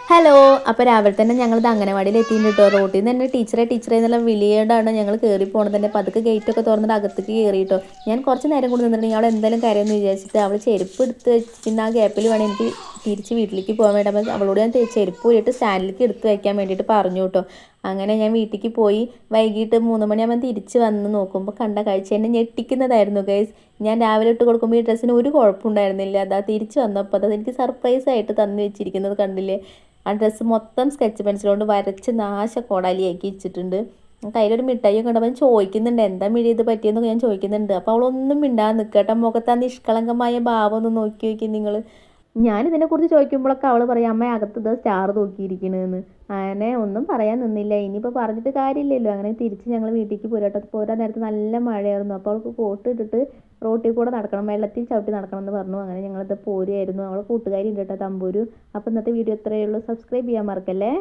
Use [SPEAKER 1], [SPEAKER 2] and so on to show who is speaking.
[SPEAKER 1] Hello. അപ്പോൾ രാവിലെ തന്നെ ഞങ്ങൾ അംഗനവാടിയിൽ എത്തിയിട്ടുണ്ട് കേട്ടോ. റോട്ടിൽ നിന്ന് തന്നെ ടീച്ചറെ എന്നുള്ള വിളിയോടാണ് ഞങ്ങൾ കയറി പോണത് തന്നെ. പതുക്കെ ഗേറ്റൊക്കെ തുറന്നിട്ട് അകത്തേക്ക് കയറി കേട്ടോ. ഞാൻ കുറച്ച് നേരം കൂടി നിന്നിട്ടുണ്ടെങ്കിൽ അവൾ എന്തായാലും കരയെന്ന് വിചാരിച്ചിട്ട് അവൾ ചെരുപ്പ് എടുത്ത് വെച്ചിരുന്ന ആ ഗ്യാപ്പിൽ വേണം എനിക്ക് തിരിച്ച് വീട്ടിലേക്ക് പോകാൻ വേണ്ടി. അപ്പോൾ അവളോട് ഞാൻ ചെരുപ്പ് പോയിട്ട് സ്റ്റാൻഡിലേക്ക് എടുത്ത് വയ്ക്കാൻ വേണ്ടിയിട്ട് പറഞ്ഞു കേട്ടോ. അങ്ങനെ ഞാൻ വീട്ടിലേക്ക് പോയി. വൈകിട്ട് 3 മണിയാകുമ്പോൾ തിരിച്ച് വന്ന് നോക്കുമ്പോൾ കണ്ട കാഴ്ച എന്നെ ഞെട്ടിക്കുന്നതായിരുന്നു ഗൈസ്. ഞാൻ രാവിലെ ഇട്ട് കൊടുക്കുമ്പോൾ ഈ ഡ്രസ്സിന് ഒരു കുഴപ്പമുണ്ടായിരുന്നില്ല. അതാ തിരിച്ച് വന്നപ്പോൾ അത് എനിക്ക് സർപ്രൈസ് ആയിട്ട് തന്നു വെച്ചിരിക്കുന്നത് കണ്ടില്ലേ. ആ ഡ്രസ്സ് മൊത്തം സ്കെച്ച് പെൻസിൽ കൊണ്ട് വരച്ച് നാശക്കോടാലിയാക്കി വെച്ചിട്ടുണ്ട്. കയ്യിലൊരു മിഠായി ഒക്കെ ഉണ്ടപ്പോൾ ഞാൻ ചോദിക്കുന്നുണ്ട് എന്താ മിഴി ഇത് പറ്റിയെന്നൊക്കെ ഞാൻ ചോദിക്കുന്നുണ്ട്. അപ്പോൾ അവളൊന്നും മിണ്ടാതെ നിൽക്കട്ടെ. മുഖത്ത് ആ നിഷ്കളങ്കമായ ഭാവം ഒന്ന് നോക്കി നോക്കി നിങ്ങൾ. ഞാനിതിനെക്കുറിച്ച് ചോദിക്കുമ്പോഴൊക്കെ അവൾ പറയും അമ്മ അകത്ത് ഇത് സ്റ്റാർ നോക്കിയിരിക്കണെന്ന്. അങ്ങനെ ഒന്നും പറയാൻ നിന്നില്ല. ഇനിയിപ്പോൾ പറഞ്ഞിട്ട് കാര്യമില്ലല്ലോ. അങ്ങനെ തിരിച്ച് ഞങ്ങൾ വീട്ടിലേക്ക് പോരാട്ടോ. പോരാൻ നേരത്ത് നല്ല മഴയായിരുന്നു. അപ്പോൾ അവൾക്ക് കോട്ട് ഇട്ടിട്ട് റോട്ടിൽ കൂടെ നടക്കണം, വെള്ളത്തിൽ ചവിട്ടി നടക്കണം എന്ന് പറഞ്ഞു. അങ്ങനെ ഞങ്ങളിത് പോരുമായിരുന്നു. അവളെ കൂട്ടുകാരി ഉണ്ട് കേട്ടോ, തമ്പൂരു. അപ്പോൾ ഇന്നത്തെ വീഡിയോ ഇത്രയേ ഉള്ളൂ. സബ്സ്ക്രൈബ് ചെയ്യാൻ മറക്കല്ലേ.